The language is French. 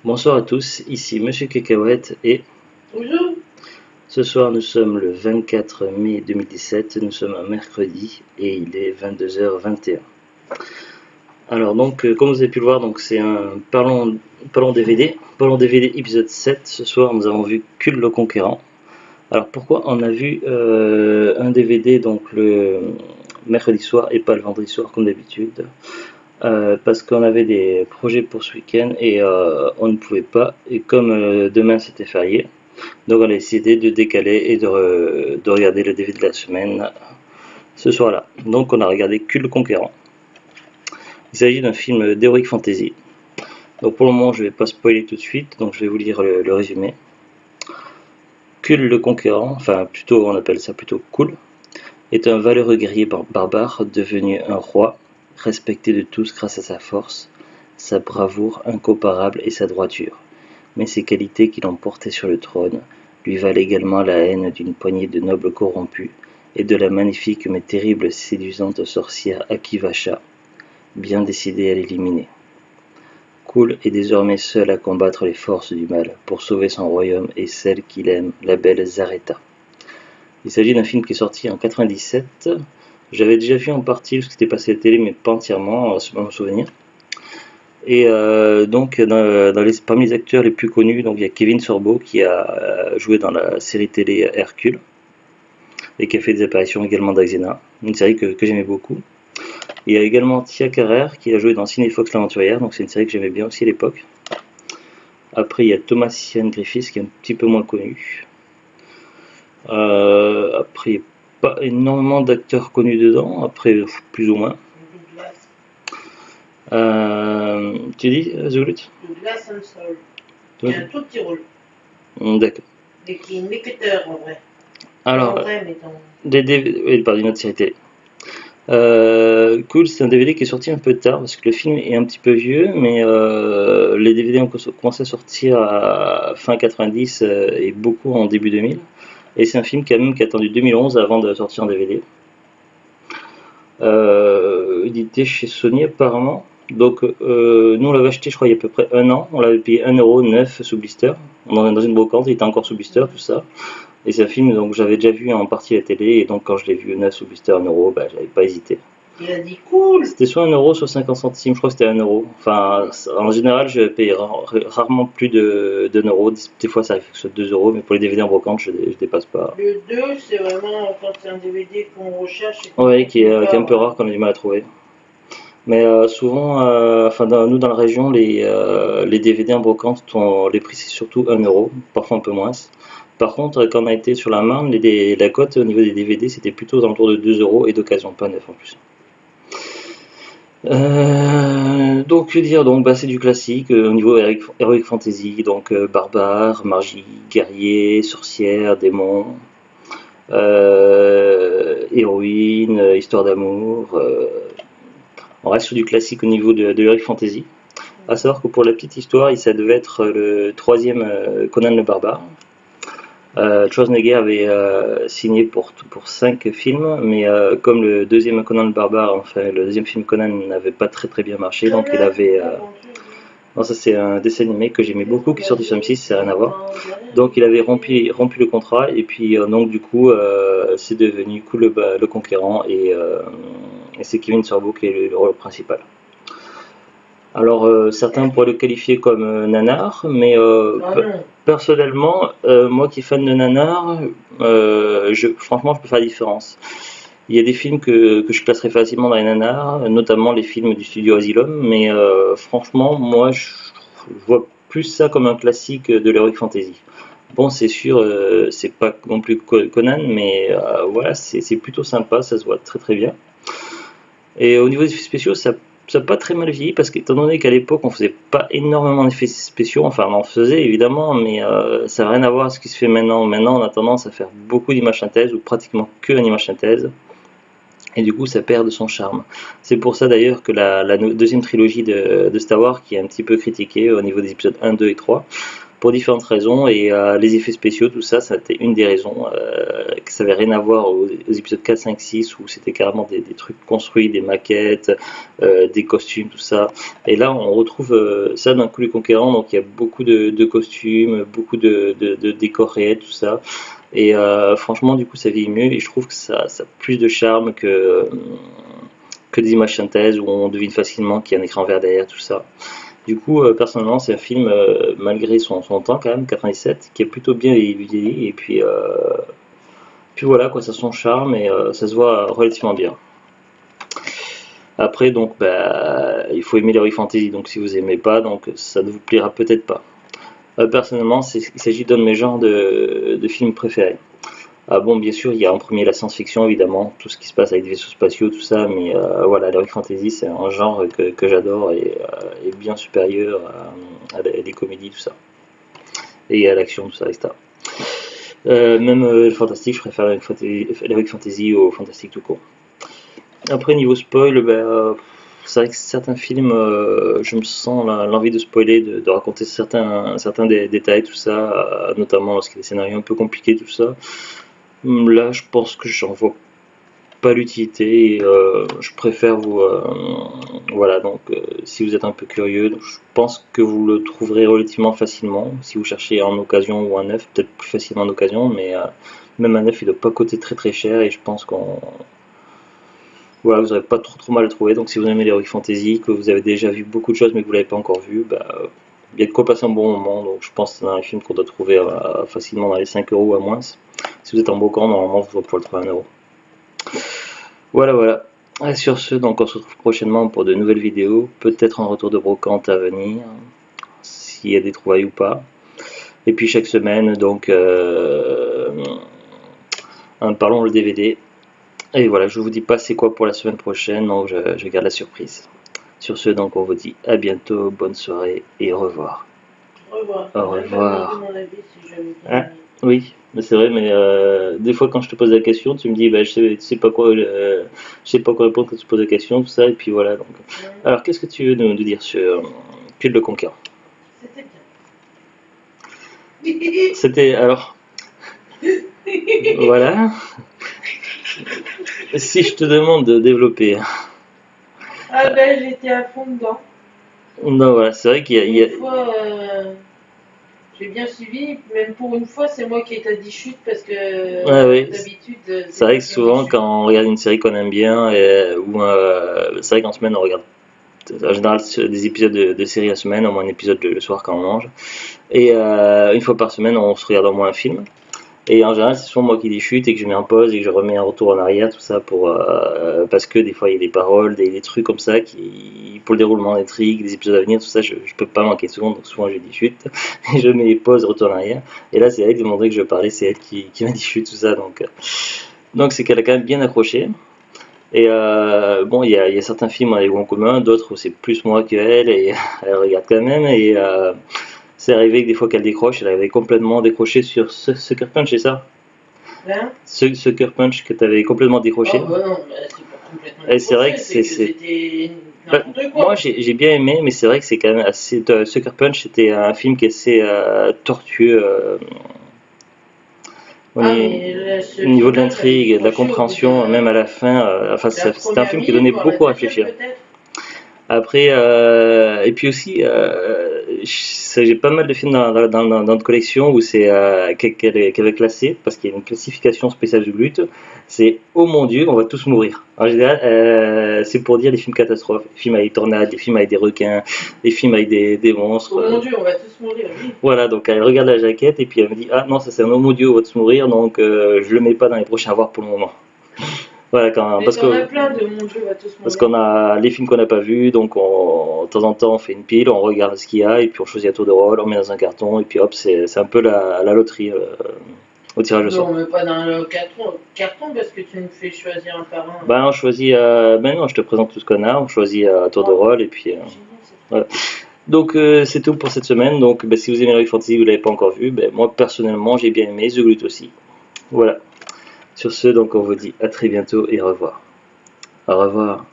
Bonsoir à tous, ici Monsieur Cacahuète et Bonjour. ce soir nous sommes le 24 mai 2017, nous sommes un mercredi et il est 22h21. Alors donc comme vous avez pu le voir, donc c'est un Parlons DVD épisode 7. Ce soir nous avons vu Cul le Conquérant. Alors pourquoi on a vu un DVD donc le mercredi soir et pas le vendredi soir comme d'habitude? Parce qu'on avait des projets pour ce week-end et on ne pouvait pas. Et comme demain c'était férié, donc on a décidé de décaler et de regarder le DVD de la semaine ce soir-là. Donc on a regardé Cul le Conquérant. Il s'agit d'un film d'heroic fantasy. Donc pour le moment je ne vais pas spoiler tout de suite, donc je vais vous lire le résumé. Cul le Conquérant, enfin plutôt on appelle ça plutôt Cool, est un valeureux guerrier barbare devenu un roi, respecté de tous grâce à sa force, sa bravoure incomparable et sa droiture. Mais ces qualités qui l'ont porté sur le trône lui valent également la haine d'une poignée de nobles corrompus et de la magnifique mais terrible séduisante sorcière Akivasha, bien décidée à l'éliminer. Cool est désormais seul à combattre les forces du mal pour sauver son royaume et celle qu'il aime, la belle Zareta. Il s'agit d'un film qui est sorti en 97. J'avais déjà vu en partie parce que c'était passé à la télé, mais pas entièrement, c'est pas mon souvenir. Et donc, parmi les acteurs les plus connus, donc, il y a Kevin Sorbo qui a joué dans la série télé Hercule et qui a fait des apparitions également dans Xena, une série que j'aimais beaucoup. Il y a également Tia Carrère qui a joué dans Cinefox l'Aventurière, donc c'est une série que j'aimais bien aussi à l'époque. Après, il y a Thomas Ian Griffiths qui est un petit peu moins connu. Après, il n'y a pas énormément d'acteurs connus dedans, après, plus ou moins. Tu dis, Zulut? Douglas Hansel. Il a un tout petit rôle. D'accord. Mais qui est émetteur en vrai. Alors, en vrai, mais dans... des DVD, oui, pardon, une autre série télé. Cool, c'est un DVD qui est sorti un peu tard parce que le film est un petit peu vieux, mais les DVD ont commencé à sortir à fin 90 et beaucoup en début 2000. Et c'est un film quand même qui a attendu 2011 avant de sortir en DVD. Édité chez Sony apparemment. Donc nous on l'avait acheté je crois il y a à peu près un an, on l'avait payé 1,9€ sous blister. On est dans une brocante, il était encore sous blister tout ça. Et c'est un film donc j'avais déjà vu en partie à la télé et donc quand je l'ai vu 9 sous blister 1€, bah, j'avais pas hésité. Il a dit cool. C'était soit 1€, soit 50 centimes, je crois que c'était 1€. Enfin en général je paye rarement plus de 1€, des fois ça arrive que ce soit 2€, mais pour les DVD en brocante je dépasse pas. Le 2 c'est vraiment quand c'est un DVD qu'on recherche. Ouais, qui est un peu rare, qu'on a du mal à trouver. Mais souvent, enfin nous dans la région, les DVD en brocante, les prix c'est surtout 1€, parfois un peu moins. Par contre, quand on a été sur la Marne, la cote au niveau des DVD c'était plutôt aux alentours de 2€ et d'occasion, pas 9 en plus. Donc que dire, donc bah, c'est du classique au niveau Heroic Fantasy, donc barbare, magie, guerrier, sorcière, démon, héroïne, histoire d'amour. On reste sur du classique au niveau de l'Heroic Fantasy. A savoir que pour la petite histoire, ça devait être le troisième Conan le Barbare. Schwarzenegger avait signé pour 5 films, mais comme le deuxième Conan le Barbare, enfin le deuxième film Conan n'avait pas très bien marché, donc il avait... non, ça c'est un dessin animé que j'aimais beaucoup qui est sorti sur M6, ça n'a rien à voir. Donc il avait rompu le contrat et puis donc du coup c'est devenu Cool le Conquérant et c'est Kevin Sorbo qui est le rôle principal. Alors certains pourraient le qualifier comme nanar, mais personnellement, moi qui est fan de nanar, franchement je peux faire la différence. Il y a des films que je classerais facilement dans les nanars, notamment les films du studio Asylum, mais franchement moi je vois plus ça comme un classique de l'heroic fantasy. Bon, c'est sûr, c'est pas non plus Conan, mais voilà, c'est plutôt sympa, ça se voit très bien. Et au niveau des effets spéciaux, ça n'a pas très mal vieilli, parce qu'étant donné qu'à l'époque on faisait pas énormément d'effets spéciaux, enfin on en faisait évidemment, mais ça n'a rien à voir avec ce qui se fait maintenant. Maintenant on a tendance à faire beaucoup d'images synthèse, ou pratiquement que en image synthèse. Et du coup ça perd de son charme. C'est pour ça d'ailleurs que la deuxième trilogie de Star Wars, qui est un petit peu critiquée au niveau des épisodes 1, 2 et 3, pour différentes raisons, et les effets spéciaux, tout ça, ça a été une des raisons, que ça avait rien à voir aux épisodes 4, 5, 6, où c'était carrément des trucs construits, des maquettes, des costumes, tout ça. Et là, on retrouve ça d'un coup les conquérants, donc il y a beaucoup de costumes, beaucoup de décors réels, tout ça. Et franchement, du coup, ça vieillit mieux, et je trouve que ça a plus de charme que des images synthèses où on devine facilement qu'il y a un écran vert derrière, tout ça. Du coup, personnellement, c'est un film, malgré son temps quand même, 97, qui est plutôt bien vieilli, et puis voilà, quoi, ça a son charme, et ça se voit relativement bien. Après, donc, bah, il faut aimer l'heroic fantasy, donc si vous aimez pas, donc ça ne vous plaira peut-être pas. Personnellement, il s'agit d'un de mes genres de films préférés. Ah bon, bien sûr, il y a en premier la science-fiction, évidemment, tout ce qui se passe avec des vaisseaux spatiaux, tout ça, mais voilà, l'heroic fantasy, c'est un genre que j'adore, et est bien supérieur à des comédies, tout ça, et à l'action, tout ça, etc. Même le fantastique, je préfère l'heroic fantasy au fantastique tout court. Après, niveau spoil, ben, c'est vrai que certains films, je me sens l'envie de spoiler, de raconter certains détails, tout ça, notamment lorsqu'il y a des scénarios un peu compliqués, tout ça. Là, je pense que j'en vois pas l'utilité, et je préfère vous. Voilà, donc si vous êtes un peu curieux, donc, je pense que vous le trouverez relativement facilement. Si vous cherchez en occasion ou en neuf, peut-être plus facilement en occasion, mais même un neuf, il ne doit pas coûter très très cher, et je pense qu'on. Voilà, vous n'aurez pas trop mal à trouver. Donc si vous aimez l'heroic fantasy, que vous avez déjà vu beaucoup de choses mais que vous ne l'avez pas encore vu, bah, il y a de quoi passer un bon moment. Donc je pense que c'est un film qu'on doit trouver facilement dans les 5 euros à moins. Si vous êtes en brocante, normalement vous pouvez le trouver à 1 euro. Voilà. Et sur ce, donc on se retrouve prochainement pour de nouvelles vidéos, peut-être un retour de brocante à venir, s'il y a des trouvailles ou pas. Et puis chaque semaine, donc, parlons le DVD. Et voilà, je vous dis pas c'est quoi pour la semaine prochaine, donc je garde la surprise. Sur ce, donc on vous dit à bientôt, bonne soirée et au revoir. Au revoir. Au revoir. Mon avis, si j'avais Hein? Oui, mais c'est vrai, mais des fois quand je te pose la question, tu me dis bah, je sais pas quoi, je sais pas quoi répondre quand tu poses la question, tout ça, et puis voilà. Donc. Alors qu'est-ce que tu veux nous dire sur Cul le Conquérant? C'était bien. C'était alors. Voilà. Si je te demande de développer. Ah ben j'étais à fond dedans. Non, voilà, c'est vrai qu'il y a. Une fois, j'ai bien suivi, même pour une fois, c'est moi qui ai dit chute parce que Oui. d'habitude. C'est vrai que souvent, quand on regarde une série qu'on aime bien, c'est vrai qu'en semaine, on regarde en général des épisodes de série la semaine, au moins un épisode le soir quand on mange. Et une fois par semaine, on se regarde au moins un film. Et en général, c'est souvent moi qui les chute et que je mets en pause et que je remets un retour en arrière, tout ça parce que des fois il y a des paroles, des trucs comme ça pour le déroulement d'intrigue, des épisodes à venir, tout ça, je peux pas manquer souvent, donc souvent je dis chute et je mets pause, retour en arrière. Et là, c'est elle qui demandait que je parlais, c'est elle qui m'a dit chute, tout ça, donc c'est qu'elle a quand même bien accroché. Et bon, il y a certains films avec en commun, d'autres où c'est plus moi qu'elle et elle regarde quand même. Et c'est arrivé que des fois qu'elle décroche, elle avait complètement décroché sur Sucker Punch, c'est ça? Hein? Sucker Punch que tu avais complètement décroché. Oh bah non, bah, c'est pas complètement Et c'est vrai que c'était n'importe quoi. Moi j'ai bien aimé, mais c'est vrai que c'est quand même assez. Sucker Punch c'était un film qui est assez tortueux. Au niveau de l'intrigue, de la compréhension, même à la fin, enfin c'était un film qui donnait beaucoup à réfléchir. Après, et puis aussi, j'ai pas mal de films dans notre collection où c'est qu'elle est classée, parce qu'il y a une classification spéciale du GLUT, c'est oh mon dieu, on va tous mourir. En général, c'est pour dire les films catastrophes, les films avec des tornades, les films avec des requins, les films avec des monstres. Oh mon dieu, on va tous mourir, oui. Voilà, donc elle regarde la jaquette et puis elle me dit ah non, ça c'est un oh mon dieu, on va tous mourir, donc je le mets pas dans les prochains à voir pour le moment. Voilà, parce qu'on a plein de mon dieu, on va tous mourir. Parce qu'on a les films qu'on n'a pas vus, donc de temps en temps on fait une pile, on regarde ce qu'il y a et puis on choisit à tour de rôle, on met dans un carton et puis hop, c'est un peu la loterie au tirage au sort. Non, on met pas dans le carton parce que tu me fais choisir un par un. Ben on choisit, ben non, je te présente tout ce qu'on a, on choisit à tour de rôle et puis voilà. Donc c'est tout pour cette semaine. Donc ben, si vous aimez l'heroic fantasy, vous l'avez pas encore vu, ben, moi personnellement j'ai bien aimé, The Glut aussi. Voilà. Sur ce, donc on vous dit à très bientôt et au revoir. Au revoir.